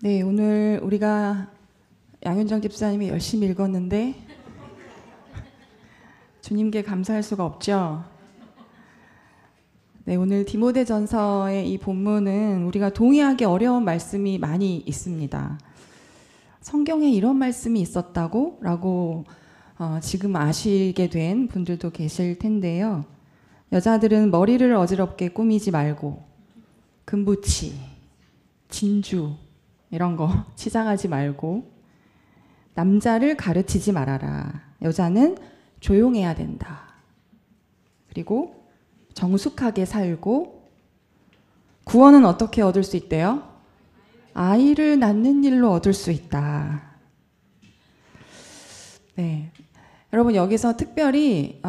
네, 오늘 우리가 양윤정 집사님이 열심히 읽었는데 주님께 감사할 수가 없죠. 네, 오늘 디모데전서의 이 본문은 우리가 동의하기 어려운 말씀이 많이 있습니다. 성경에 이런 말씀이 있었다고? 라고 지금 아시게 된 분들도 계실 텐데요. 여자들은 머리를 어지럽게 꾸미지 말고 금붙이, 진주 이런 거 치장하지 말고 남자를 가르치지 말아라. 여자는 조용해야 된다. 그리고 정숙하게 살고 구원은 어떻게 얻을 수 있대요? 아이를 낳는 일로 얻을 수 있다. 네, 여러분 여기서 특별히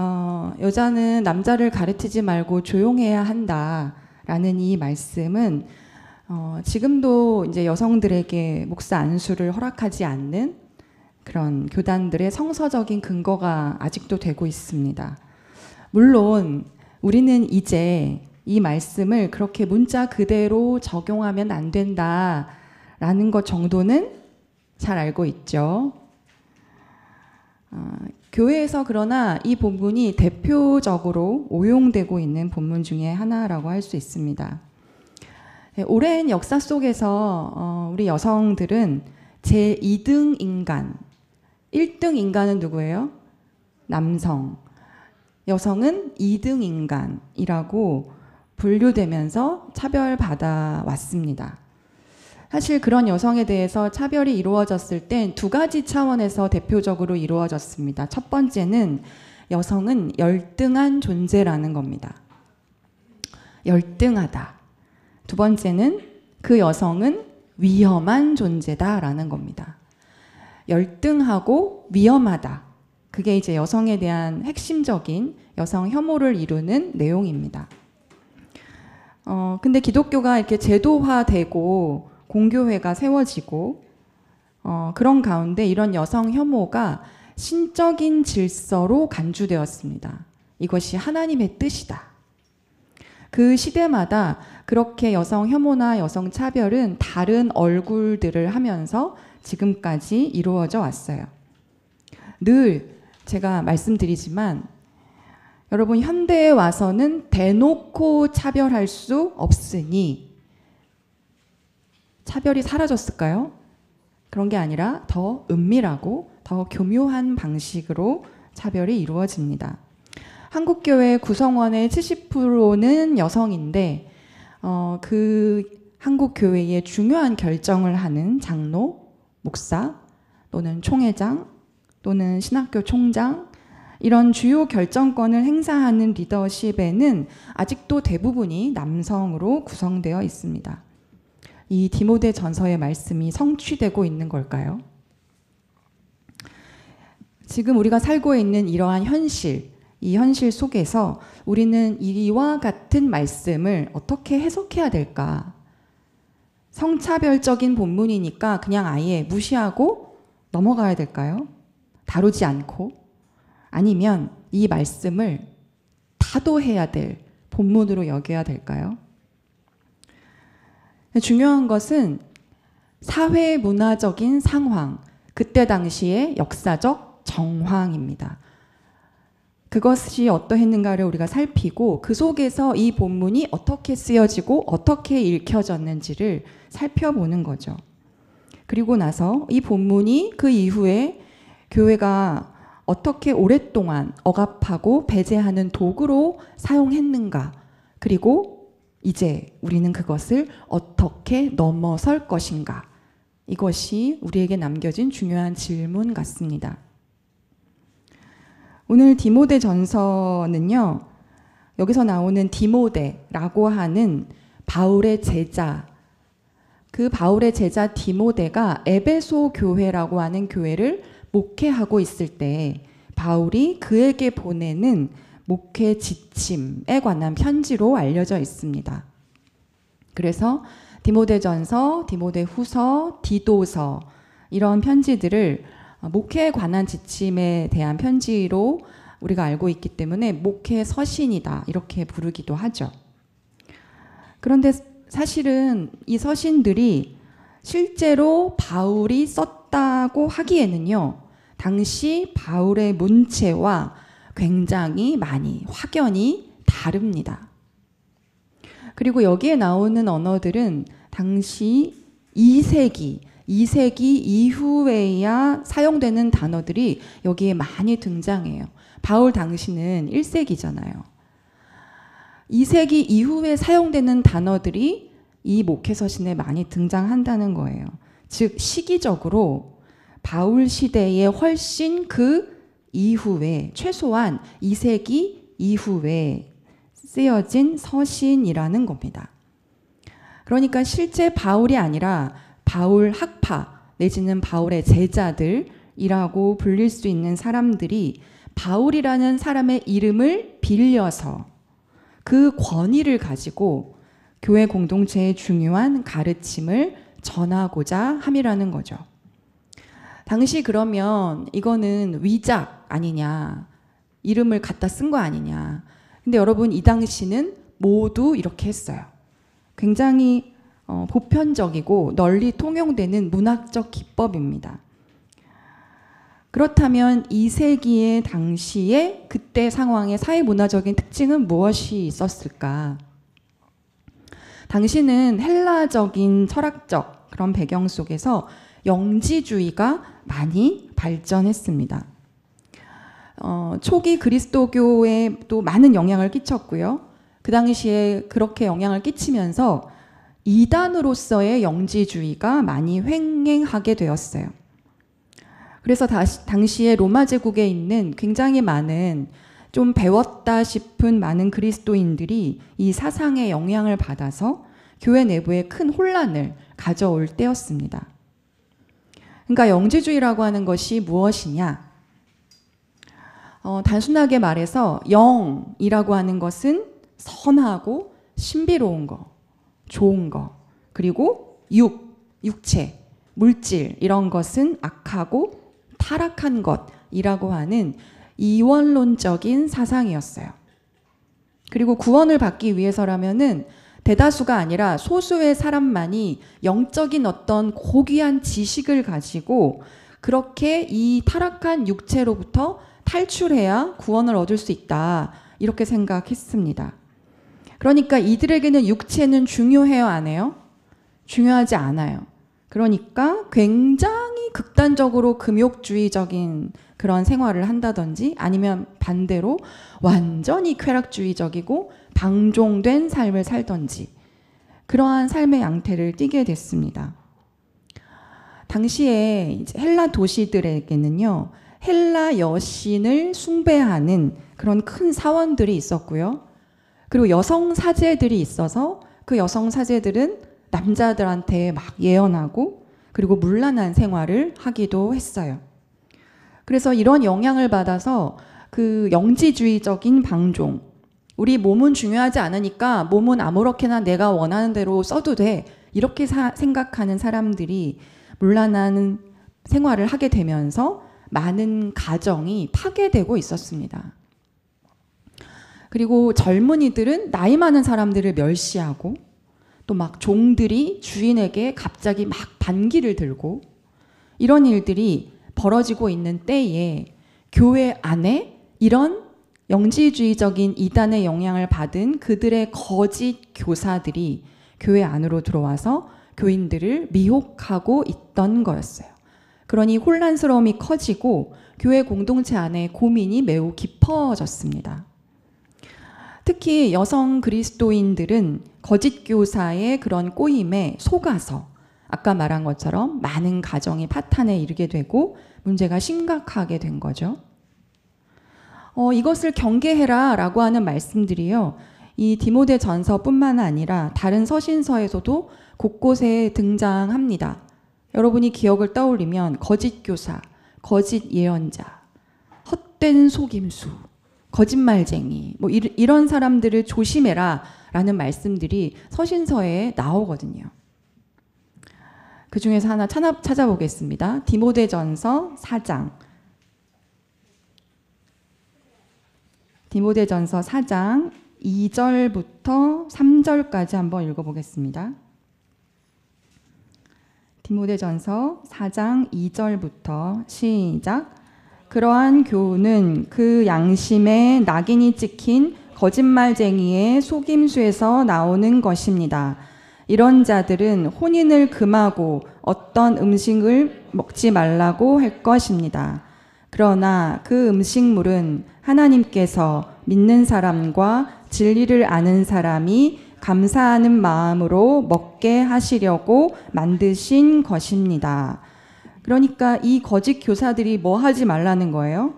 여자는 남자를 가르치지 말고 조용해야 한다라는 이 말씀은 지금도 이제 여성들에게 목사 안수를 허락하지 않는 그런 교단들의 성서적인 근거가 아직도 되고 있습니다. 물론 우리는 이제 이 말씀을 그렇게 문자 그대로 적용하면 안 된다라는 것 정도는 잘 알고 있죠. 교회에서 그러나 이 본문이 대표적으로 오용되고 있는 본문 중에 하나라고 할 수 있습니다. 오랜 역사 속에서 우리 여성들은 제2등 인간, 1등 인간은 누구예요? 남성. 여성은 2등 인간이라고 분류되면서 차별받아 왔습니다. 사실 그런 여성에 대해서 차별이 이루어졌을 땐 두 가지 차원에서 대표적으로 이루어졌습니다. 첫 번째는 여성은 열등한 존재라는 겁니다. 열등하다. 두 번째는 그 여성은 위험한 존재다라는 겁니다. 열등하고 위험하다. 그게 이제 여성에 대한 핵심적인 여성 혐오를 이루는 내용입니다. 근데 기독교가 이렇게 제도화되고 공교회가 세워지고 그런 가운데 이런 여성 혐오가 신적인 질서로 간주되었습니다. 이것이 하나님의 뜻이다. 그 시대마다 그렇게 여성 혐오나 여성 차별은 다른 얼굴들을 하면서 지금까지 이루어져 왔어요. 늘 제가 말씀드리지만 여러분 현대에 와서는 대놓고 차별할 수 없으니 차별이 사라졌을까요? 그런 게 아니라 더 은밀하고 더 교묘한 방식으로 차별이 이루어집니다. 한국교회 구성원의 70%는 여성인데 그 한국교회의 중요한 결정을 하는 장로, 목사 또는 총회장 또는 신학교 총장 이런 주요 결정권을 행사하는 리더십에는 아직도 대부분이 남성으로 구성되어 있습니다. 이 디모데 전서의 말씀이 성취되고 있는 걸까요? 지금 우리가 살고 있는 이러한 현실, 이 현실 속에서 우리는 이와 같은 말씀을 어떻게 해석해야 될까? 성차별적인 본문이니까 그냥 아예 무시하고 넘어가야 될까요? 다루지 않고? 아니면 이 말씀을 타도해야 될 본문으로 여겨야 될까요? 중요한 것은 사회 문화적인 상황, 그때 당시의 역사적 정황입니다. 그것이 어떠했는가를 우리가 살피고 그 속에서 이 본문이 어떻게 쓰여지고 어떻게 읽혀졌는지를 살펴보는 거죠. 그리고 나서 이 본문이 그 이후에 교회가 어떻게 오랫동안 억압하고 배제하는 도구로 사용했는가, 그리고 이제 우리는 그것을 어떻게 넘어설 것인가, 이것이 우리에게 남겨진 중요한 질문 같습니다. 오늘 디모데 전서는요, 여기서 나오는 디모데라고 하는 바울의 제자, 그 바울의 제자 디모데가 에베소 교회라고 하는 교회를 목회하고 있을 때 바울이 그에게 보내는 목회 지침에 관한 편지로 알려져 있습니다. 그래서 디모데전서, 디모데후서, 디도서 이런 편지들을 목회에 관한 지침에 대한 편지로 우리가 알고 있기 때문에 목회 서신이다 이렇게 부르기도 하죠. 그런데 사실은 이 서신들이 실제로 바울이 썼다고 하기에는요, 당시 바울의 문체와 굉장히 많이 확연히 다릅니다. 그리고 여기에 나오는 언어들은 당시 2세기 이후에야 사용되는 단어들이 여기에 많이 등장해요. 바울 당시는 1세기잖아요. 2세기 이후에 사용되는 단어들이 이 목회서신에 많이 등장한다는 거예요. 즉 시기적으로 바울 시대에 훨씬 그 이후에 최소한 2세기 이후에 쓰여진 서신이라는 겁니다. 그러니까 실제 바울이 아니라 바울 학파 내지는 바울의 제자들이라고 불릴 수 있는 사람들이 바울이라는 사람의 이름을 빌려서 그 권위를 가지고 교회 공동체의 중요한 가르침을 전하고자 함이라는 거죠. 당시 그러면 이거는 위작 아니냐, 이름을 갖다 쓴 거 아니냐. 근데 여러분, 이 당시는 모두 이렇게 했어요. 굉장히 보편적이고 널리 통용되는 문학적 기법입니다. 그렇다면 2세기의 당시에 그때 상황의 사회문화적인 특징은 무엇이 있었을까? 당시는 헬라적인 철학적 그런 배경 속에서 영지주의가 많이 발전했습니다. 초기 그리스도교에 또 많은 영향을 끼쳤고요. 그 당시에 그렇게 영향을 끼치면서 이단으로서의 영지주의가 많이 횡행하게 되었어요. 그래서 당시에 로마 제국에 있는 굉장히 많은 좀 배웠다 싶은 많은 그리스도인들이 이 사상의 영향을 받아서 교회 내부에 큰 혼란을 가져올 때였습니다. 그러니까 영지주의라고 하는 것이 무엇이냐? 단순하게 말해서 영이라고 하는 것은 선하고 신비로운 거, 좋은 거, 그리고 육체, 물질 이런 것은 악하고 타락한 것이라고 하는 이원론적인 사상이었어요. 그리고 구원을 받기 위해서라면은 대다수가 아니라 소수의 사람만이 영적인 어떤 고귀한 지식을 가지고 그렇게 이 타락한 육체로부터 탈출해야 구원을 얻을 수 있다. 이렇게 생각했습니다. 그러니까 이들에게는 육체는 중요해요, 안 해요? 중요하지 않아요. 그러니까 굉장히 극단적으로 금욕주의적인 그런 생활을 한다든지 아니면 반대로 완전히 쾌락주의적이고 방종된 삶을 살던지 그러한 삶의 양태를 띠게 됐습니다. 당시에 이제 헬라 도시들에게는요, 헬라 여신을 숭배하는 그런 큰 사원들이 있었고요. 그리고 여성 사제들이 있어서 그 여성 사제들은 남자들한테 막 예언하고 그리고 문란한 생활을 하기도 했어요. 그래서 이런 영향을 받아서 그 영지주의적인 방종, 우리 몸은 중요하지 않으니까 몸은 아무렇게나 내가 원하는 대로 써도 돼, 이렇게 생각하는 사람들이 문란한 생활을 하게 되면서 많은 가정이 파괴되고 있었습니다. 그리고 젊은이들은 나이 많은 사람들을 멸시하고 또 막 종들이 주인에게 갑자기 막 반기를 들고 이런 일들이 벌어지고 있는 때에 교회 안에 이런 영지주의적인 이단의 영향을 받은 그들의 거짓 교사들이 교회 안으로 들어와서 교인들을 미혹하고 있던 거였어요. 그러니 혼란스러움이 커지고 교회 공동체 안에 고민이 매우 깊어졌습니다. 특히 여성 그리스도인들은 거짓 교사의 그런 꼬임에 속아서 아까 말한 것처럼 많은 가정이 파탄에 이르게 되고 문제가 심각하게 된 거죠. 이것을 경계해라 라고 하는 말씀들이요, 이 디모데 전서뿐만 아니라 다른 서신서에서도 곳곳에 등장합니다. 여러분이 기억을 떠올리면 거짓 교사, 거짓 예언자, 헛된 속임수, 거짓말쟁이, 뭐 이런 사람들을 조심해라 라는 말씀들이 서신서에 나오거든요. 그 중에서 하나 찾아보겠습니다. 디모데전서 4장. 디모데전서 4장 2절부터 3절까지 한번 읽어보겠습니다. 디모데전서 4장 2절부터 시작. 그러한 교훈은 그 양심에 낙인이 찍힌 거짓말쟁이의 속임수에서 나오는 것입니다. 이런 자들은 혼인을 금하고 어떤 음식을 먹지 말라고 할 것입니다. 그러나 그 음식물은 하나님께서 믿는 사람과 진리를 아는 사람이 감사하는 마음으로 먹게 하시려고 만드신 것입니다. 그러니까 이 거짓 교사들이 뭐 하지 말라는 거예요?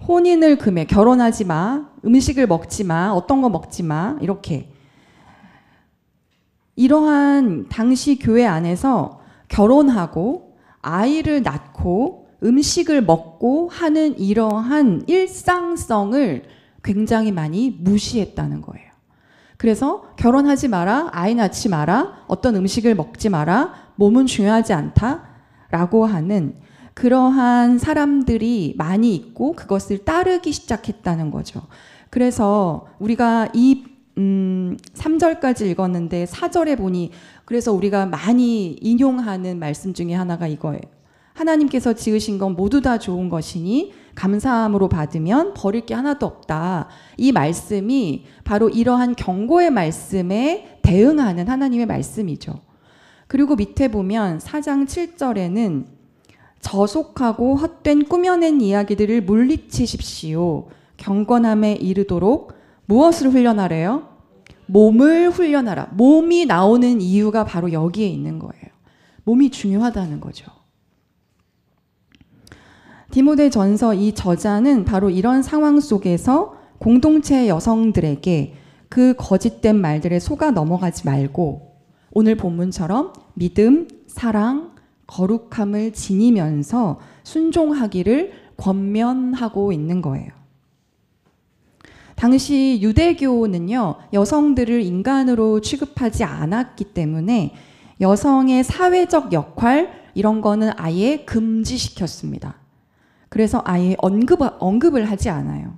혼인을 금해, 결혼하지 마, 음식을 먹지 마, 어떤 거 먹지 마, 이렇게. 이러한 당시 교회 안에서 결혼하고 아이를 낳고 음식을 먹고 하는 이러한 일상성을 굉장히 많이 무시했다는 거예요. 그래서 결혼하지 마라, 아이 낳지 마라, 어떤 음식을 먹지 마라, 몸은 중요하지 않다라고 하는 그러한 사람들이 많이 있고 그것을 따르기 시작했다는 거죠. 그래서 우리가 이 3절까지 읽었는데 4절에 보니 그래서 우리가 많이 인용하는 말씀 중에 하나가 이거예요. 하나님께서 지으신 건 모두 다 좋은 것이니 감사함으로 받으면 버릴 게 하나도 없다. 이 말씀이 바로 이러한 경고의 말씀에 대응하는 하나님의 말씀이죠. 그리고 밑에 보면 4장 7절에는 저속하고 헛된 꾸며낸 이야기들을 물리치십시오. 경건함에 이르도록 무엇을 훈련하래요? 몸을 훈련하라. 몸이 나오는 이유가 바로 여기에 있는 거예요. 몸이 중요하다는 거죠. 디모데전서 이 저자는 바로 이런 상황 속에서 공동체 여성들에게 그 거짓된 말들에 속아 넘어가지 말고 오늘 본문처럼 믿음, 사랑, 거룩함을 지니면서 순종하기를 권면하고 있는 거예요. 당시 유대교는요, 여성들을 인간으로 취급하지 않았기 때문에 여성의 사회적 역할 이런 거는 아예 금지시켰습니다. 그래서 아예 언급을 하지 않아요.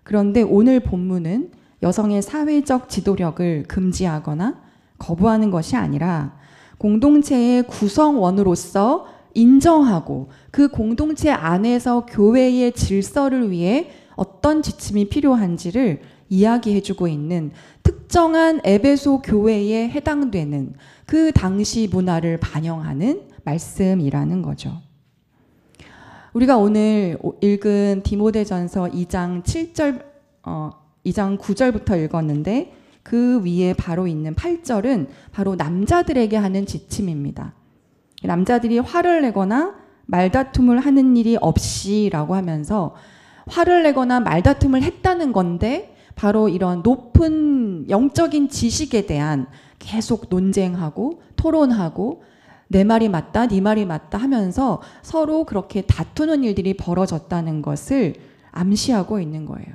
그런데 오늘 본문은 여성의 사회적 지도력을 금지하거나 거부하는 것이 아니라 공동체의 구성원으로서 인정하고 그 공동체 안에서 교회의 질서를 위해 어떤 지침이 필요한지를 이야기해주고 있는 특정한 에베소 교회에 해당되는 그 당시 문화를 반영하는 말씀이라는 거죠. 우리가 오늘 읽은 디모데전서 2장 7절, 2장 9절부터 읽었는데 그 위에 바로 있는 8절은 바로 남자들에게 하는 지침입니다. 남자들이 화를 내거나 말다툼을 하는 일이 없이라고 하면서 화를 내거나 말다툼을 했다는 건데 바로 이런 높은 영적인 지식에 대한 계속 논쟁하고 토론하고 내 말이 맞다, 네 말이 맞다 하면서 서로 그렇게 다투는 일들이 벌어졌다는 것을 암시하고 있는 거예요.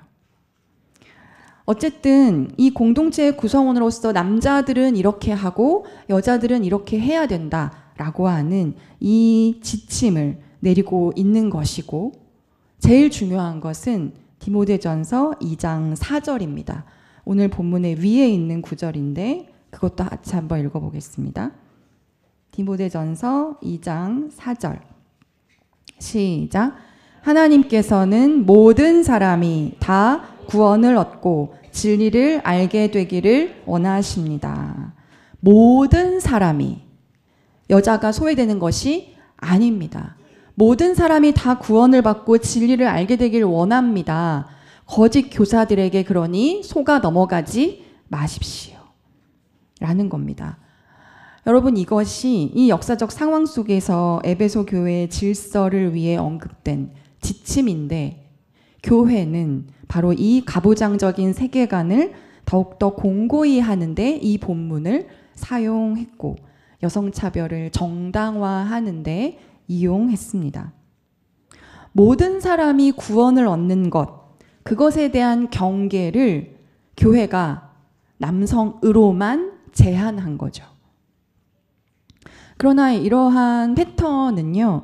어쨌든 이 공동체의 구성원으로서 남자들은 이렇게 하고 여자들은 이렇게 해야 된다라고 하는 이 지침을 내리고 있는 것이고 제일 중요한 것은 디모데전서 2장 4절입니다. 오늘 본문의 위에 있는 구절인데 그것도 같이 한번 읽어보겠습니다. 디모데전서 2장 4절 시작. 하나님께서는 모든 사람이 다 구원을 얻고 진리를 알게 되기를 원하십니다. 모든 사람이, 여자가 소외되는 것이 아닙니다. 모든 사람이 다 구원을 받고 진리를 알게 되기를 원합니다. 거짓 교사들에게 그러니 속아 넘어가지 마십시오. 라는 겁니다. 여러분, 이것이 이 역사적 상황 속에서 에베소 교회의 질서를 위해 언급된 지침인데 교회는 바로 이 가부장적인 세계관을 더욱더 공고히 하는데 이 본문을 사용했고 여성차별을 정당화하는데 이용했습니다. 모든 사람이 구원을 얻는 것, 그것에 대한 경계를 교회가 남성으로만 제한한 거죠. 그러나 이러한 패턴은요,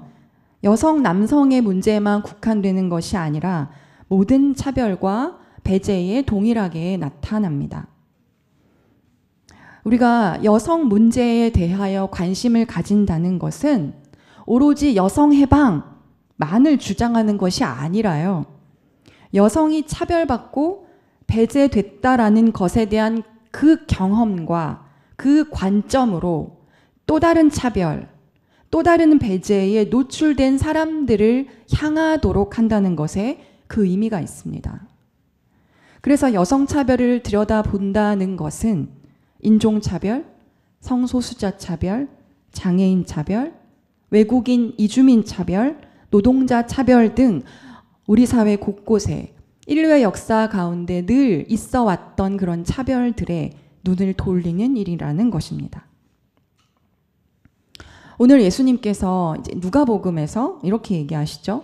여성, 남성의 문제에만 국한되는 것이 아니라 모든 차별과 배제에 동일하게 나타납니다. 우리가 여성 문제에 대하여 관심을 가진다는 것은 오로지 여성 해방만을 주장하는 것이 아니라요. 여성이 차별받고 배제됐다라는 것에 대한 그 경험과 그 관점으로 또 다른 차별, 또 다른 배제에 노출된 사람들을 향하도록 한다는 것에 그 의미가 있습니다. 그래서 여성차별을 들여다본다는 것은 인종차별, 성소수자 차별, 장애인 차별, 외국인 이주민 차별, 노동자 차별 등 우리 사회 곳곳에 인류의 역사 가운데 늘 있어 왔던 그런 차별들에 눈을 돌리는 일이라는 것입니다. 오늘 예수님께서 이제 누가복음에서 이렇게 얘기하시죠.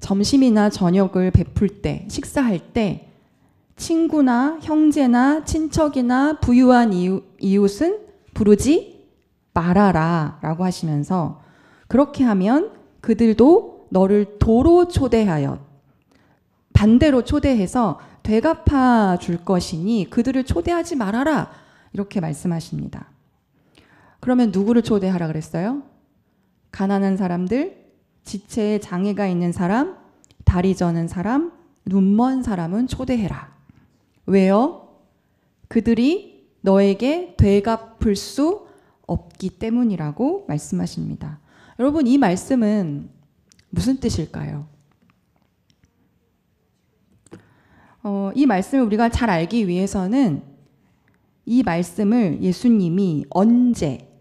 점심이나 저녁을 베풀 때, 식사할 때 친구나 형제나 친척이나 부유한 이웃은 부르지 말아라 라고 하시면서 그렇게 하면 그들도 너를 도로 초대하여 반대로 초대해서 되갚아 줄 것이니 그들을 초대하지 말아라 이렇게 말씀하십니다. 그러면 누구를 초대하라 그랬어요? 가난한 사람들, 지체에 장애가 있는 사람, 다리 저는 사람, 눈먼 사람은 초대해라. 왜요? 그들이 너에게 되갚을 수 없기 때문이라고 말씀하십니다. 여러분, 이 말씀은 무슨 뜻일까요? 이 말씀을 우리가 잘 알기 위해서는 이 말씀을 예수님이 언제,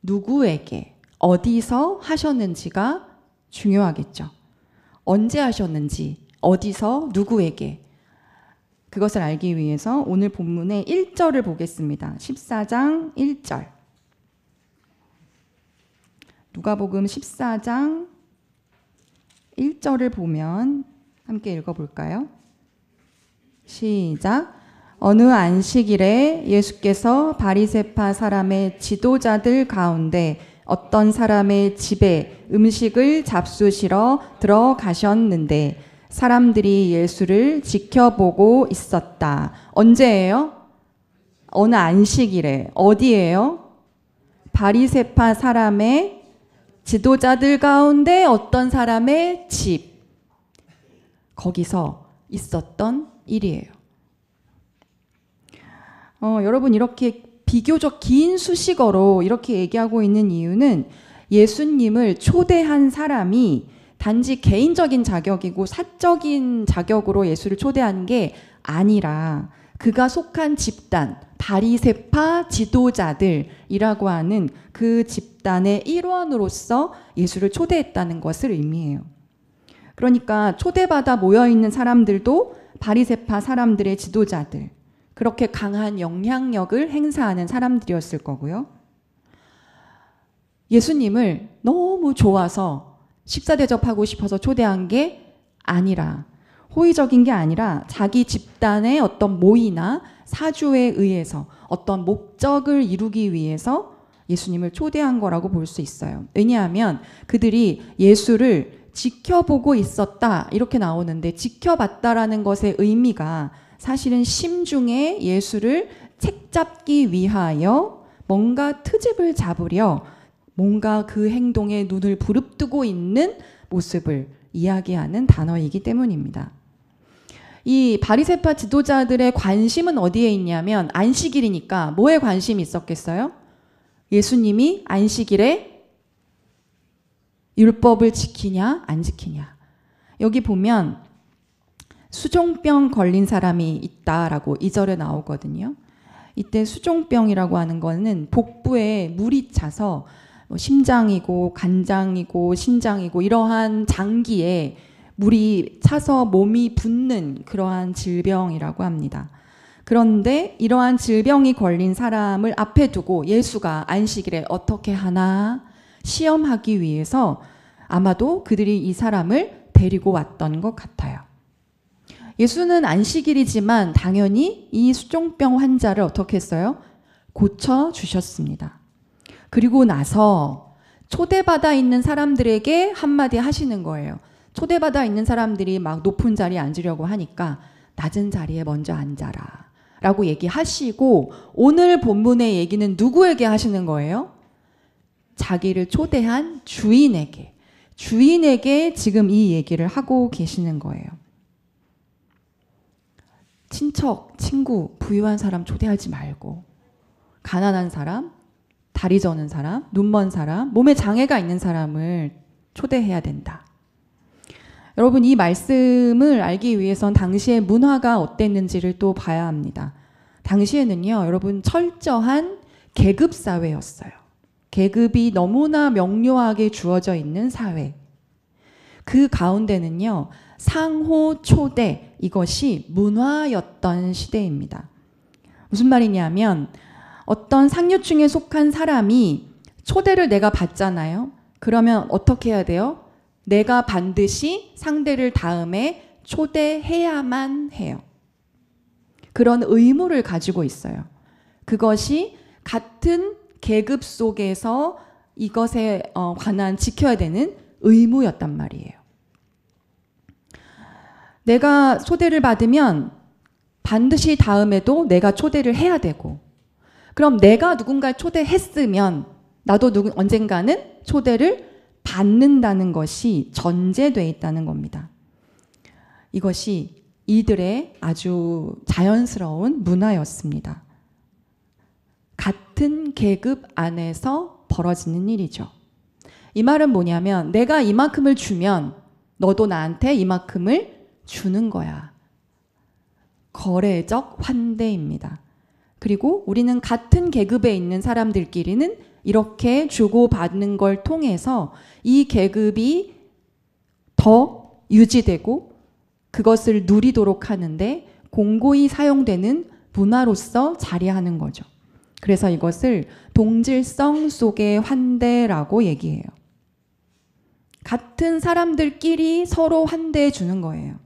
누구에게, 어디서 하셨는지가 중요하겠죠. 언제 하셨는지, 어디서, 누구에게. 그것을 알기 위해서 오늘 본문의 1절을 보겠습니다. 14장 1절. 누가복음 14장 1절을 보면 함께 읽어볼까요? 시작. 어느 안식일에 예수께서 바리새파 사람의 지도자들 가운데 어떤 사람의 집에 음식을 잡수시러 들어가셨는데 사람들이 예수를 지켜보고 있었다. 언제예요? 어느 안식일에. 어디예요? 바리새파 사람의 지도자들 가운데 어떤 사람의 집. 거기서 있었던 일이에요. 여러분, 이렇게 비교적 긴 수식어로 이렇게 얘기하고 있는 이유는 예수님을 초대한 사람이 단지 개인적인 자격이고 사적인 자격으로 예수를 초대한 게 아니라 그가 속한 집단, 바리새파 지도자들이라고 하는 그 집단의 일원으로서 예수를 초대했다는 것을 의미해요. 그러니까 초대받아 모여있는 사람들도 바리새파 사람들의 지도자들, 그렇게 강한 영향력을 행사하는 사람들이었을 거고요. 예수님을 너무 좋아서 식사 대접하고 싶어서 초대한 게 아니라, 호의적인 게 아니라 자기 집단의 어떤 모의나 사주에 의해서 어떤 목적을 이루기 위해서 예수님을 초대한 거라고 볼 수 있어요. 왜냐하면 그들이 예수를 지켜보고 있었다 이렇게 나오는데, 지켜봤다라는 것의 의미가 사실은 심중에 예수를 책잡기 위하여 뭔가 트집을 잡으려 뭔가 그 행동에 눈을 부릅뜨고 있는 모습을 이야기하는 단어이기 때문입니다. 이 바리새파 지도자들의 관심은 어디에 있냐면, 안식일이니까 뭐에 관심이 있었겠어요? 예수님이 안식일에 율법을 지키냐 안 지키냐. 여기 보면 수종병 걸린 사람이 있다라고 2절에 나오거든요. 이때 수종병이라고 하는 거는 복부에 물이 차서 심장이고 간장이고 신장이고 이러한 장기에 물이 차서 몸이 붓는 그러한 질병이라고 합니다. 그런데 이러한 질병이 걸린 사람을 앞에 두고 예수가 안식일에 어떻게 하나 시험하기 위해서 아마도 그들이 이 사람을 데리고 왔던 것 같아요. 예수는 안식일이지만 당연히 이 수종병 환자를 어떻게 했어요? 고쳐주셨습니다. 그리고 나서 초대받아 있는 사람들에게 한마디 하시는 거예요. 초대받아 있는 사람들이 막 높은 자리에 앉으려고 하니까 낮은 자리에 먼저 앉아라 라고 얘기하시고 오늘 본문의 얘기는 누구에게 하시는 거예요? 자기를 초대한 주인에게 지금 이 얘기를 하고 계시는 거예요. 친척, 친구, 부유한 사람 초대하지 말고 가난한 사람, 다리 저는 사람, 눈먼 사람, 몸에 장애가 있는 사람을 초대해야 된다. 여러분, 이 말씀을 알기 위해선 당시의 문화가 어땠는지를 또 봐야 합니다. 당시에는요, 여러분, 철저한 계급 사회였어요. 계급이 너무나 명료하게 주어져 있는 사회. 그 가운데는요, 상호 초대, 이것이 문화였던 시대입니다. 무슨 말이냐면 어떤 상류층에 속한 사람이 초대를 내가 받잖아요. 그러면 어떻게 해야 돼요? 내가 반드시 상대를 다음에 초대해야만 해요. 그런 의무를 가지고 있어요. 그것이 같은 계급 속에서 이것에 관한 지켜야 되는 의무였단 말이에요. 내가 초대를 받으면 반드시 다음에도 내가 초대를 해야 되고, 그럼 내가 누군가를 초대했으면 나도 언젠가는 초대를 받는다는 것이 전제되어 있다는 겁니다. 이것이 이들의 아주 자연스러운 문화였습니다. 같은 계급 안에서 벌어지는 일이죠. 이 말은 뭐냐면 내가 이만큼을 주면 너도 나한테 이만큼을 주는 거야. 거래적 환대입니다. 그리고 우리는 같은 계급에 있는 사람들끼리는 이렇게 주고받는 걸 통해서 이 계급이 더 유지되고 그것을 누리도록 하는데 공고히 사용되는 문화로서 자리하는 거죠. 그래서 이것을 동질성 속의 환대라고 얘기해요. 같은 사람들끼리 서로 환대해 주는 거예요.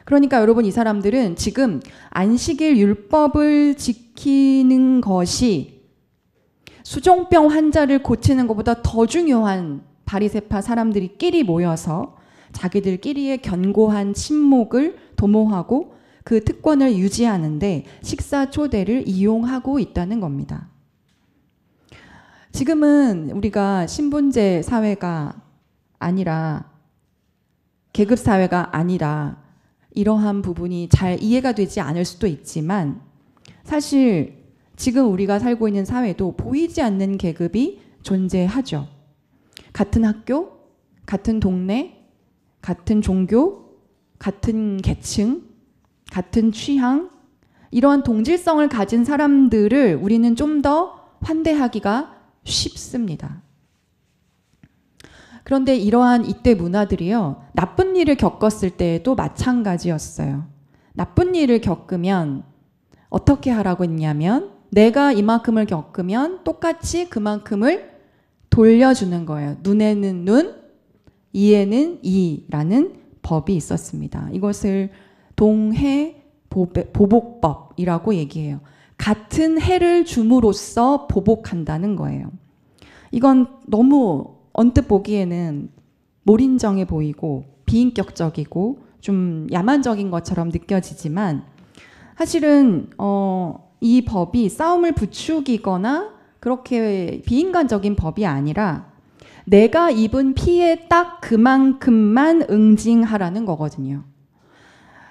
그러니까 여러분, 이 사람들은 지금 안식일 율법을 지키는 것이 수종병 환자를 고치는 것보다 더 중요한 바리새파 사람들끼리 모여서 자기들끼리의 견고한 친목을 도모하고 그 특권을 유지하는데 식사 초대를 이용하고 있다는 겁니다. 지금은 우리가 신분제 사회가 아니라 계급 사회가 아니라 이러한 부분이 잘 이해가 되지 않을 수도 있지만 사실 지금 우리가 살고 있는 사회도 보이지 않는 계급이 존재하죠. 같은 학교, 같은 동네, 같은 종교, 같은 계층, 같은 취향, 이러한 동질성을 가진 사람들을 우리는 좀 더 환대하기가 쉽습니다. 그런데 이러한 이때 문화들이요, 나쁜 일을 겪었을 때에도 마찬가지였어요. 나쁜 일을 겪으면 어떻게 하라고 했냐면 내가 이만큼을 겪으면 똑같이 그만큼을 돌려주는 거예요. 눈에는 눈, 이에는 이라는 법이 있었습니다. 이것을 동해 보복법이라고 얘기해요. 같은 해를 줌으로써 보복한다는 거예요. 이건 너무 언뜻 보기에는 몰인정해 보이고 비인격적이고 좀 야만적인 것처럼 느껴지지만 사실은 이 법이 싸움을 부추기거나 그렇게 비인간적인 법이 아니라 내가 입은 피해 딱 그만큼만 응징하라는 거거든요.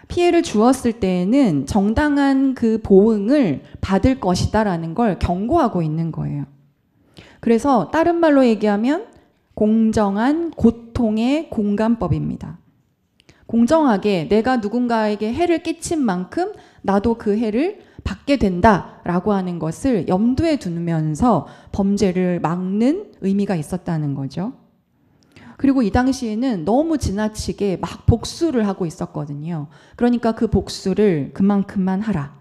피해를 주었을 때에는 정당한 그 보응을 받을 것이다라는 걸 경고하고 있는 거예요. 그래서 다른 말로 얘기하면 공정한 고통의 공감법입니다. 공정하게 내가 누군가에게 해를 끼친 만큼 나도 그 해를 받게 된다라고 하는 것을 염두에 두면서 범죄를 막는 의미가 있었다는 거죠. 그리고 이 당시에는 너무 지나치게 막 복수를 하고 있었거든요. 그러니까 그 복수를 그만큼만 하라.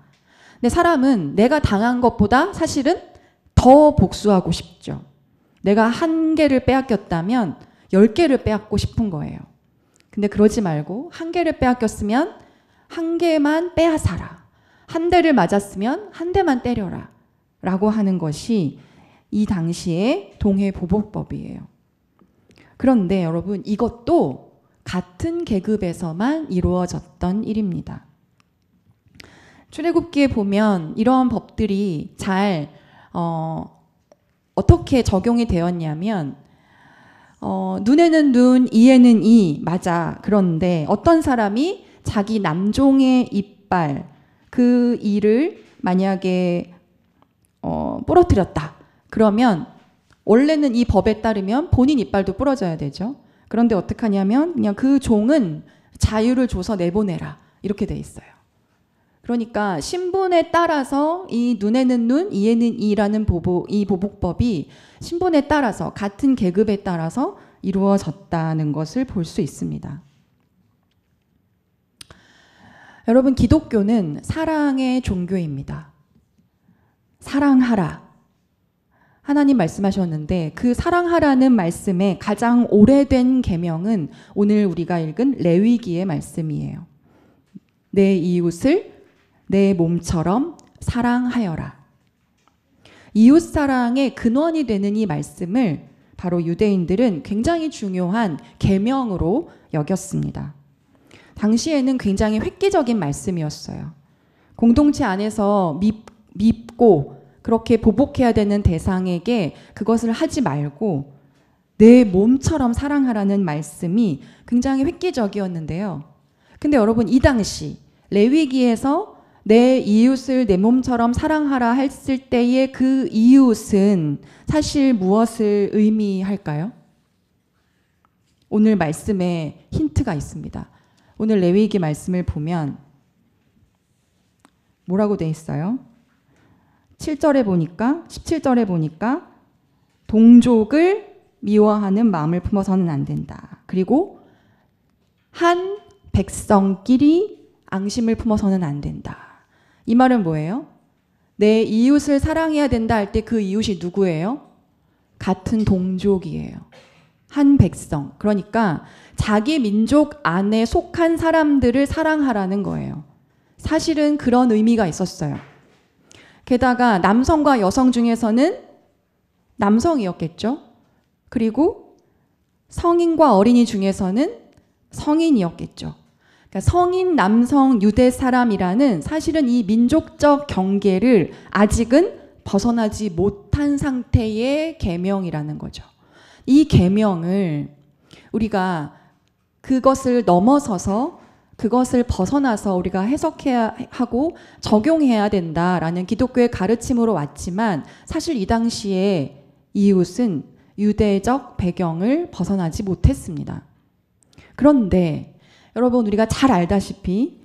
근데 사람은 내가 당한 것보다 사실은 더 복수하고 싶죠. 내가 1개를 빼앗겼다면 10개를 빼앗고 싶은 거예요. 근데 그러지 말고 1개를 빼앗겼으면 1개만 빼앗아라. 1대를 맞았으면 1대만 때려라. 라고 하는 것이 이 당시의 동해보복법이에요. 그런데 여러분, 이것도 같은 계급에서만 이루어졌던 일입니다. 출애굽기에 보면 이러한 법들이 잘 어떻게 적용이 되었냐면 눈에는 눈, 이에는 이 맞아. 그런데 어떤 사람이 자기 남종의 이빨 그 이를 만약에 부러뜨렸다. 그러면 원래는 이 법에 따르면 본인 이빨도 부러져야 되죠. 그런데 어떻게 하냐면 그냥 그 종은 자유를 줘서 내보내라. 이렇게 돼 있어요. 그러니까 신분에 따라서 이 눈에는 눈, 이에는 이라는 이 보복법이 신분에 따라서 같은 계급에 따라서 이루어졌다는 것을 볼 수 있습니다. 여러분, 기독교는 사랑의 종교입니다. 사랑하라. 하나님 말씀하셨는데 그 사랑하라는 말씀의 가장 오래된 계명은 오늘 우리가 읽은 레위기의 말씀이에요. 내 이웃을 내 몸처럼 사랑하여라. 이웃사랑의 근원이 되는 이 말씀을 바로 유대인들은 굉장히 중요한 계명으로 여겼습니다. 당시에는 굉장히 획기적인 말씀이었어요. 공동체 안에서 밉고 그렇게 보복해야 되는 대상에게 그것을 하지 말고 내 몸처럼 사랑하라는 말씀이 굉장히 획기적이었는데요. 근데 여러분, 이 당시 레위기에서 내 이웃을 내 몸처럼 사랑하라 했을 때의 그 이웃은 사실 무엇을 의미할까요? 오늘 말씀에 힌트가 있습니다. 오늘 레위기 말씀을 보면 뭐라고 돼 있어요? 7절에 보니까 17절에 보니까 동족을 미워하는 마음을 품어서는 안 된다. 그리고 한 백성끼리 앙심을 품어서는 안 된다. 이 말은 뭐예요? 내 이웃을 사랑해야 된다 할 때 그 이웃이 누구예요? 같은 동족이에요. 한 백성. 그러니까 자기 민족 안에 속한 사람들을 사랑하라는 거예요. 사실은 그런 의미가 있었어요. 게다가 남성과 여성 중에서는 남성이었겠죠. 그리고 성인과 어린이 중에서는 성인이었겠죠. 그러니까 성인 남성 유대 사람이라는 사실은 이 민족적 경계를 아직은 벗어나지 못한 상태의 계명이라는 거죠. 이 계명을 우리가 그것을 넘어서서 그것을 벗어나서 우리가 해석해야 하고 적용해야 된다라는 기독교의 가르침으로 왔지만 사실 이 당시에 이웃은 유대적 배경을 벗어나지 못했습니다. 그런데 여러분, 우리가 잘 알다시피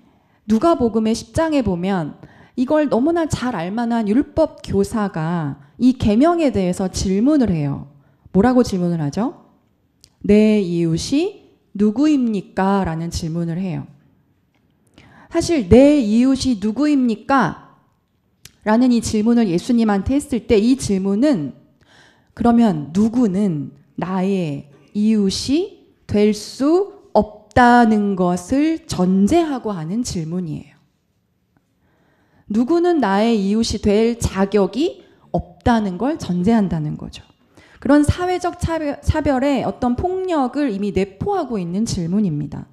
누가복음의 10장에 보면 이걸 너무나 잘 알만한 율법 교사가 이 계명에 대해서 질문을 해요. 뭐라고 질문을 하죠? 내 이웃이 누구입니까? 라는 질문을 해요. 사실 내 이웃이 누구입니까? 라는 이 질문을 예수님한테 했을 때 이 질문은 그러면 누구는 나의 이웃이 될 수 없다는 것을 전제하고 하는 질문이에요. 누구는 나의 이웃이 될 자격이 없다는 걸 전제한다는 거죠. 그런 사회적 차별의 어떤 폭력을 이미 내포하고 있는 질문입니다.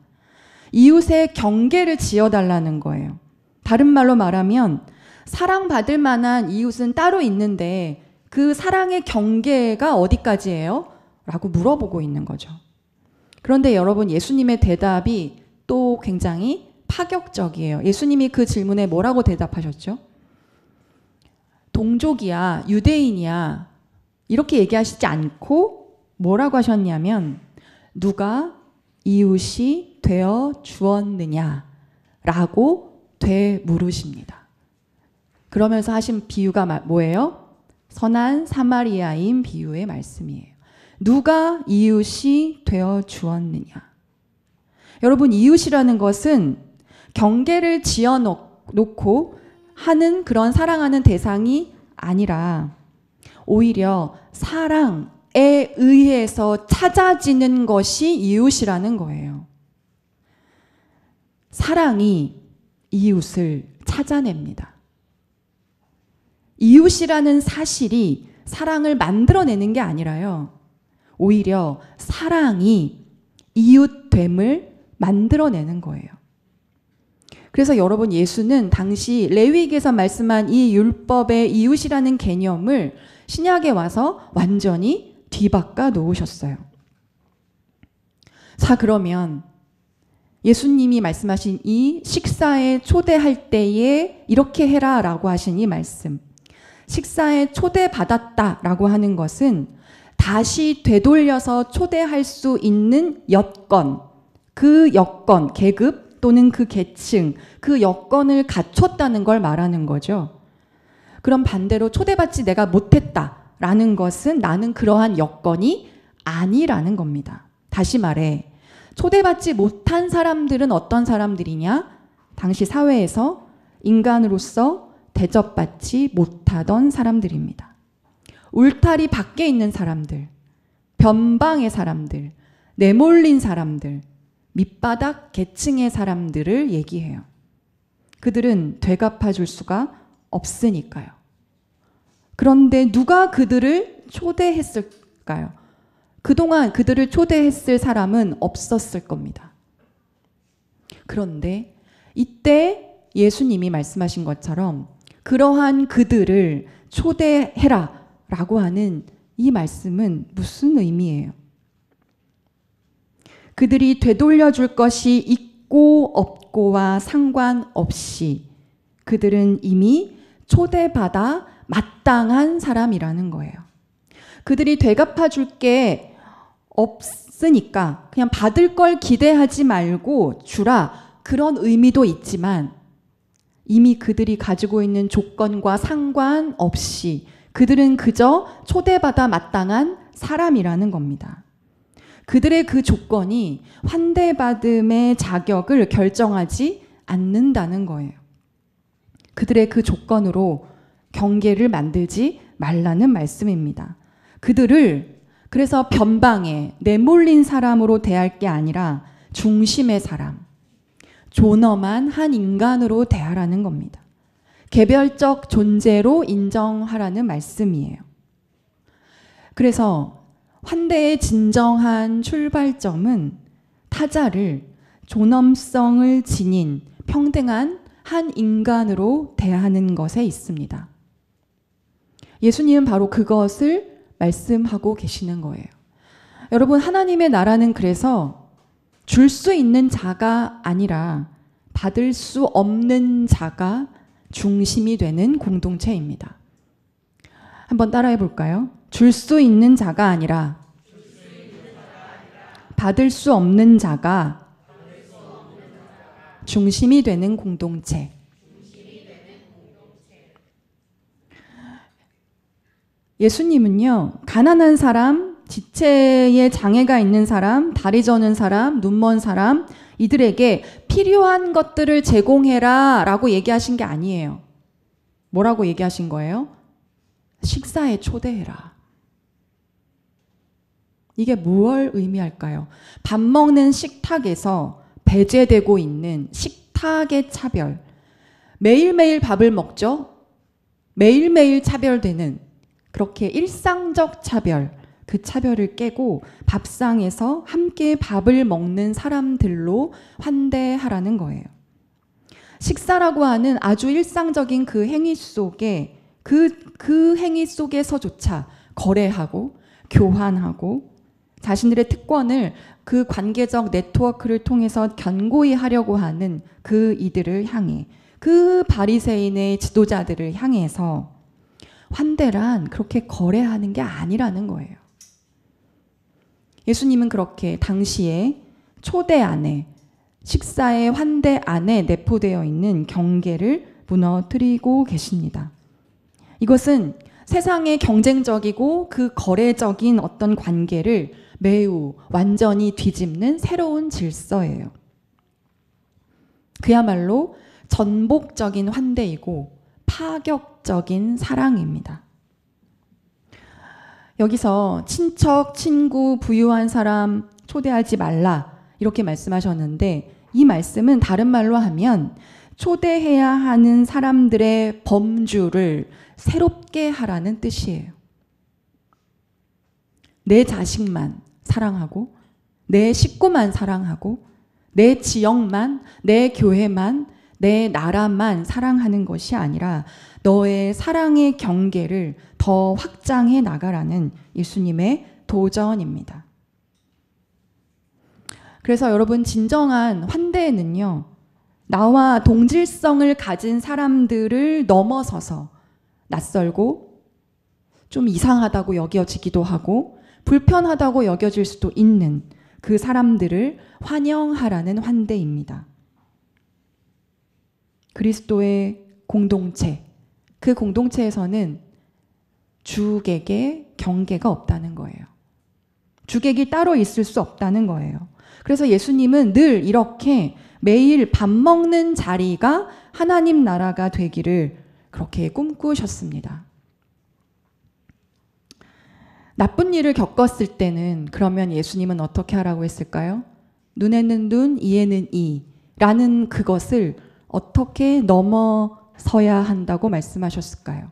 이웃의 경계를 지어달라는 거예요. 다른 말로 말하면 사랑받을 만한 이웃은 따로 있는데 그 사랑의 경계가 어디까지예요? 라고 물어보고 있는 거죠. 그런데 여러분, 예수님의 대답이 또 굉장히 파격적이에요. 예수님이 그 질문에 뭐라고 대답하셨죠? 동족이야, 유대인이야 이렇게 얘기하시지 않고 뭐라고 하셨냐면 누가 이웃이 되어 주었느냐라고 되물으십니다. 그러면서 하신 비유가 뭐예요? 선한 사마리아인 비유의 말씀이에요. 누가 이웃이 되어 주었느냐. 여러분, 이웃이라는 것은 경계를 지어놓고 하는 그런 사랑하는 대상이 아니라 오히려 사랑에 의해서 찾아지는 것이 이웃이라는 거예요. 사랑이 이웃을 찾아냅니다. 이웃이라는 사실이 사랑을 만들어내는 게 아니라요. 오히려 사랑이 이웃됨을 만들어내는 거예요. 그래서 여러분, 예수는 당시 레위기에서 말씀한 이 율법의 이웃이라는 개념을 신약에 와서 완전히 뒤바꿔 놓으셨어요. 자, 그러면 예수님이 말씀하신 이 식사에 초대할 때에 이렇게 해라 라고 하신 이 말씀, 식사에 초대받았다 라고 하는 것은 다시 되돌려서 초대할 수 있는 여건, 그 여건, 계급 또는 그 계층, 그 여건을 갖췄다는 걸 말하는 거죠. 그럼 반대로 초대받지 내가 못했다라는 것은 나는 그러한 여건이 아니라는 겁니다. 다시 말해, 초대받지 못한 사람들은 어떤 사람들이냐? 당시 사회에서 인간으로서 대접받지 못하던 사람들입니다. 울타리 밖에 있는 사람들, 변방의 사람들, 내몰린 사람들, 밑바닥 계층의 사람들을 얘기해요. 그들은 되갚아 줄 수가 없으니까요. 그런데 누가 그들을 초대했을까요? 그동안 그들을 초대했을 사람은 없었을 겁니다. 그런데 이때 예수님이 말씀하신 것처럼 그러한 그들을 초대해라 라고 하는 이 말씀은 무슨 의미예요? 그들이 되돌려 줄 것이 있고 없고와 상관없이 그들은 이미 초대받아 마땅한 사람이라는 거예요. 그들이 되갚아 줄 게 없으니까 그냥 받을 걸 기대하지 말고 주라, 그런 의미도 있지만 이미 그들이 가지고 있는 조건과 상관없이 그들은 그저 초대받아 마땅한 사람이라는 겁니다. 그들의 그 조건이 환대받음의 자격을 결정하지 않는다는 거예요. 그들의 그 조건으로 경계를 만들지 말라는 말씀입니다. 그들을 그래서 변방에 내몰린 사람으로 대할 게 아니라 중심의 사람, 존엄한 한 인간으로 대하라는 겁니다. 개별적 존재로 인정하라는 말씀이에요. 그래서 환대의 진정한 출발점은 타자를 존엄성을 지닌 평등한 한 인간으로 대하는 것에 있습니다. 예수님은 바로 그것을 말씀하고 계시는 거예요. 여러분, 하나님의 나라는 그래서 줄 수 있는 자가 아니라 받을 수 없는 자가 중심이 되는 공동체입니다. 한번 따라해 볼까요? 줄 수 있는 자가 아니라 받을 수 없는 자가 중심이 되는 공동체. 예수님은요, 가난한 사람, 지체에 장애가 있는 사람, 다리 저는 사람, 눈먼 사람, 이들에게 필요한 것들을 제공해라 라고 얘기하신 게 아니에요. 뭐라고 얘기하신 거예요? 식사에 초대해라. 이게 무엇을 의미할까요? 밥 먹는 식탁에서 배제되고 있는 식탁의 차별. 매일매일 밥을 먹죠? 매일매일 차별되는 그렇게 일상적 차별, 그 차별을 깨고 밥상에서 함께 밥을 먹는 사람들로 환대하라는 거예요. 식사라고 하는 아주 일상적인 그 행위 속에 그 행위 속에서조차 거래하고 교환하고 자신들의 특권을 그 관계적 네트워크를 통해서 견고히 하려고 하는 그 이들을 향해, 그 바리새인의 지도자들을 향해서 환대란 그렇게 거래하는 게 아니라는 거예요. 예수님은 그렇게 당시에 초대 안에, 식사의 환대 안에 내포되어 있는 경계를 무너뜨리고 계십니다. 이것은 세상의 경쟁적이고 그 거래적인 어떤 관계를 매우 완전히 뒤집는 새로운 질서예요. 그야말로 전복적인 환대이고 파격적인 사랑입니다. 여기서 친척, 친구, 부유한 사람 초대하지 말라 이렇게 말씀하셨는데, 이 말씀은 다른 말로 하면 초대해야 하는 사람들의 범주를 새롭게 하라는 뜻이에요. 내 자식만 사랑하고, 내 식구만 사랑하고, 내 지역만, 내 교회만, 내 나라만 사랑하는 것이 아니라 너의 사랑의 경계를 더 확장해 나가라는 예수님의 도전입니다. 그래서 여러분, 진정한 환대는요, 나와 동질성을 가진 사람들을 넘어서서 낯설고 좀 이상하다고 여겨지기도 하고 불편하다고 여겨질 수도 있는 그 사람들을 환영하라는 환대입니다. 그리스도의 공동체, 그 공동체에서는 주객의 경계가 없다는 거예요. 주객이 따로 있을 수 없다는 거예요. 그래서 예수님은 늘 이렇게 매일 밥 먹는 자리가 하나님 나라가 되기를 그렇게 꿈꾸셨습니다. 나쁜 일을 겪었을 때는 그러면 예수님은 어떻게 하라고 했을까요? 눈에는 눈, 이에는 이라는 그것을 어떻게 넘어서야 한다고 말씀하셨을까요?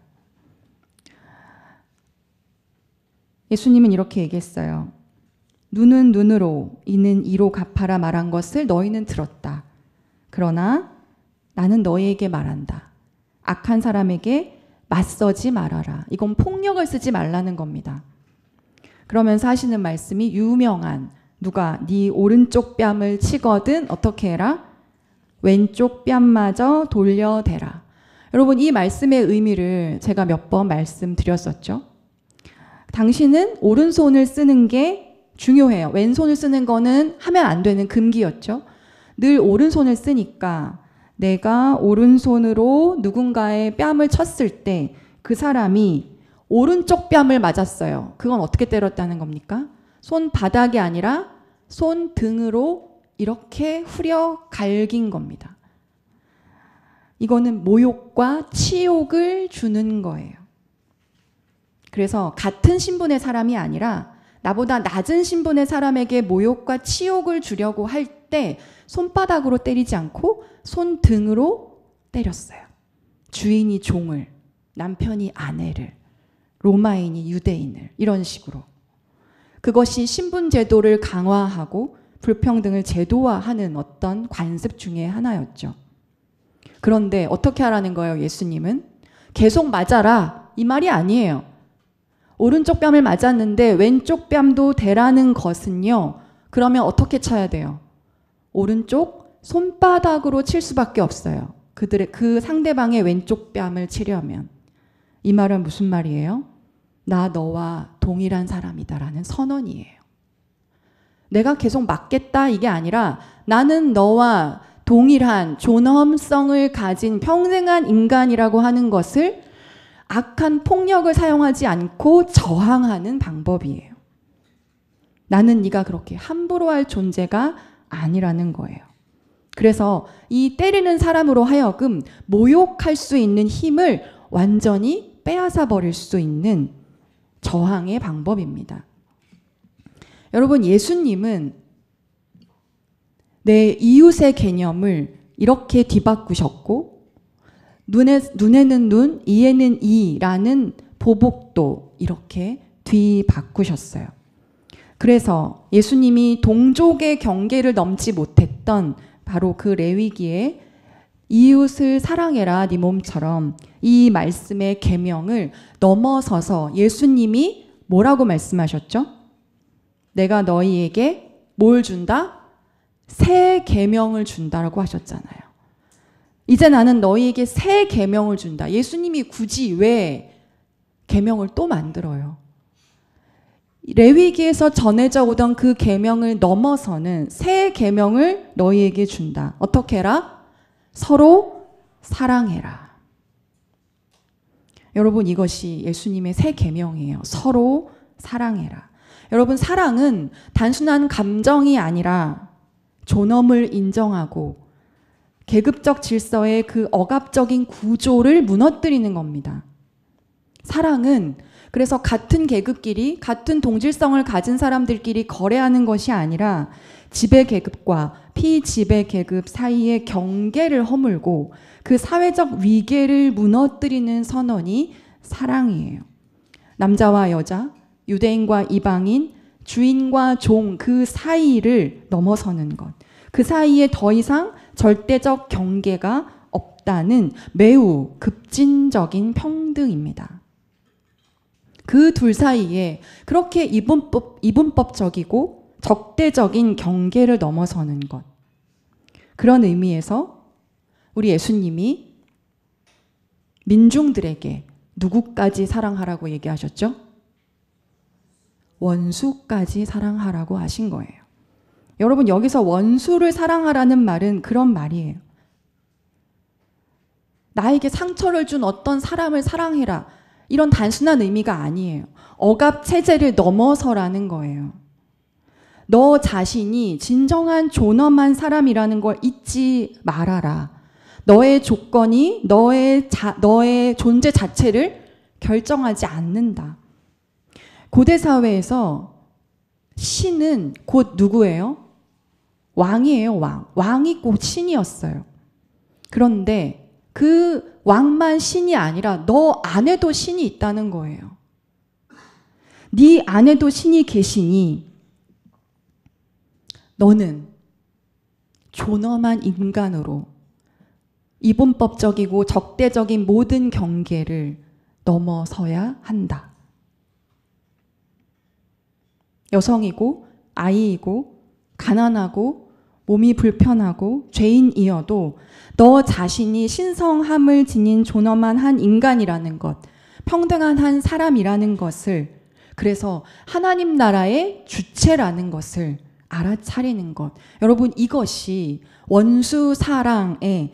예수님은 이렇게 얘기했어요. 눈은 눈으로, 이는 이로 갚아라 말한 것을 너희는 들었다. 그러나 나는 너희에게 말한다. 악한 사람에게 맞서지 말아라. 이건 폭력을 쓰지 말라는 겁니다. 그러면서 하시는 말씀이 유명한, 누가 네 오른쪽 뺨을 치거든 어떻게 해라? 왼쪽 뺨마저 돌려대라. 여러분, 이 말씀의 의미를 제가 몇 번 말씀드렸었죠. 당신은 오른손을 쓰는 게 중요해요. 왼손을 쓰는 거는 하면 안 되는 금기였죠. 늘 오른손을 쓰니까 내가 오른손으로 누군가의 뺨을 쳤을 때 그 사람이 오른쪽 뺨을 맞았어요. 그건 어떻게 때렸다는 겁니까? 손바닥이 아니라 손등으로 이렇게 후려 갈긴 겁니다. 이거는 모욕과 치욕을 주는 거예요. 그래서 같은 신분의 사람이 아니라 나보다 낮은 신분의 사람에게 모욕과 치욕을 주려고 할 때 손바닥으로 때리지 않고 손등으로 때렸어요. 주인이 종을, 남편이 아내를, 로마인이 유대인을, 이런 식으로. 그것이 신분 제도를 강화하고 불평등을 제도화하는 어떤 관습 중에 하나였죠. 그런데 어떻게 하라는 거예요, 예수님은? 계속 맞아라, 이 말이 아니에요. 오른쪽 뺨을 맞았는데 왼쪽 뺨도 대라는 것은요, 그러면 어떻게 쳐야 돼요? 오른쪽 손바닥으로 칠 수밖에 없어요. 그 상대방의 왼쪽 뺨을 치려면. 이 말은 무슨 말이에요? 나 너와 동일한 사람이다라는 선언이에요. 내가 계속 맞겠다 이게 아니라 나는 너와 동일한 존엄성을 가진 평생한 인간이라고 하는 것을 악한 폭력을 사용하지 않고 저항하는 방법이에요. 나는 네가 그렇게 함부로 할 존재가 아니라는 거예요. 그래서 이 때리는 사람으로 하여금 모욕할 수 있는 힘을 완전히 빼앗아 버릴 수 있는 저항의 방법입니다. 여러분, 예수님은 내 이웃의 개념을 이렇게 뒤바꾸셨고, 눈에는 눈, 이에는 이라는 보복도 이렇게 뒤바꾸셨어요. 그래서 예수님이 동족의 경계를 넘지 못했던 바로 그 레위기에 이웃을 사랑해라 네 몸처럼 이 말씀의 계명을 넘어서서 예수님이 뭐라고 말씀하셨죠? 내가 너희에게 뭘 준다? 새 계명을 준다라고 하셨잖아요. 이제 나는 너희에게 새 계명을 준다. 예수님이 굳이 왜 계명을 또 만들어요? 레위기에서 전해져 오던 그 계명을 넘어서는 새 계명을 너희에게 준다. 어떻게 해라? 서로 사랑해라. 여러분, 이것이 예수님의 새 계명이에요. 서로 사랑해라. 여러분, 사랑은 단순한 감정이 아니라 존엄을 인정하고 계급적 질서의 그 억압적인 구조를 무너뜨리는 겁니다. 사랑은 그래서 같은 계급끼리, 같은 동질성을 가진 사람들끼리 거래하는 것이 아니라 지배 계급과 피지배 계급 사이의 경계를 허물고 그 사회적 위계를 무너뜨리는 선언이 사랑이에요. 남자와 여자, 유대인과 이방인, 주인과 종 그 사이를 넘어서는 것. 그 사이에 더 이상 절대적 경계가 없다는 매우 급진적인 평등입니다. 그 둘 사이에 그렇게 이분법적이고 적대적인 경계를 넘어서는 것. 그런 의미에서 우리 예수님이 민중들에게 누구까지 사랑하라고 얘기하셨죠? 원수까지 사랑하라고 하신 거예요. 여러분, 여기서 원수를 사랑하라는 말은 그런 말이에요. 나에게 상처를 준 어떤 사람을 사랑해라. 이런 단순한 의미가 아니에요. 억압 체제를 넘어서라는 거예요. 너 자신이 진정한 존엄한 사람이라는 걸 잊지 말아라. 너의 조건이 너의 존재 자체를 결정하지 않는다. 고대 사회에서 신은 곧 누구예요? 왕이에요, 왕. 왕이 곧 신이었어요. 그런데 그 왕만 신이 아니라 너 안에도 신이 있다는 거예요. 네 안에도 신이 계시니 너는 존엄한 인간으로 이분법적이고 적대적인 모든 경계를 넘어서야 한다. 여성이고 아이이고 가난하고 몸이 불편하고 죄인이어도 너 자신이 신성함을 지닌 존엄한 한 인간이라는 것, 평등한 한 사람이라는 것을, 그래서 하나님 나라의 주체라는 것을 알아차리는 것. 여러분, 이것이 원수 사랑의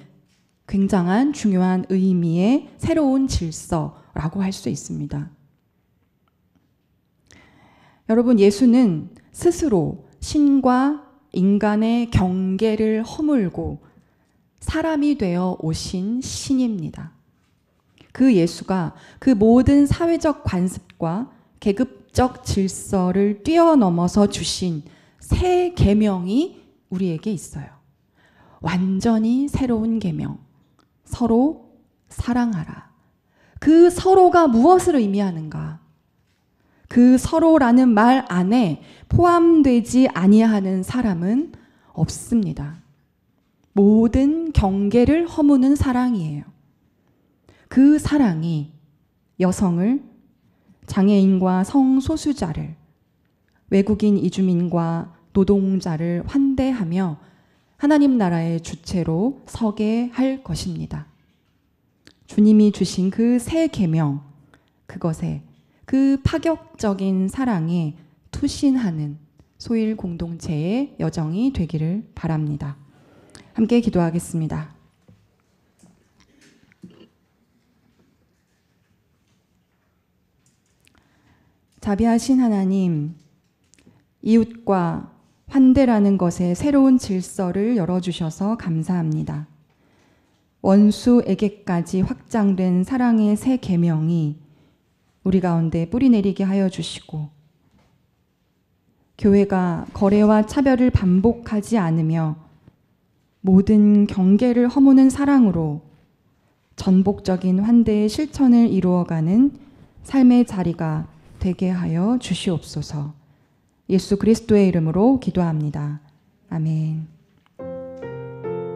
굉장한 중요한 의미의 새로운 질서라고 할 수 있습니다. 여러분, 예수는 스스로 신과 인간의 경계를 허물고 사람이 되어 오신 신입니다. 그 예수가 그 모든 사회적 관습과 계급적 질서를 뛰어넘어서 주신 새 계명이 우리에게 있어요. 완전히 새로운 계명. 서로 사랑하라. 그 서로가 무엇을 의미하는가? 그 서로라는 말 안에 포함되지 아니하는 사람은 없습니다. 모든 경계를 허무는 사랑이에요. 그 사랑이 여성을, 장애인과 성소수자를, 외국인 이주민과 노동자를 환대하며 하나님 나라의 주체로 서게 할 것입니다. 주님이 주신 그 새 계명, 그것에 그 파격적인 사랑에 투신하는 소일 공동체의 여정이 되기를 바랍니다. 함께 기도하겠습니다. 자비하신 하나님, 이웃과 환대라는 것에 새로운 질서를 열어주셔서 감사합니다. 원수에게까지 확장된 사랑의 새 계명이 우리 가운데 뿌리내리게 하여 주시고, 교회가 거래와 차별을 반복하지 않으며 모든 경계를 허무는 사랑으로 전복적인 환대의 실천을 이루어가는 삶의 자리가 되게 하여 주시옵소서. 예수 그리스도의 이름으로 기도합니다. 아멘.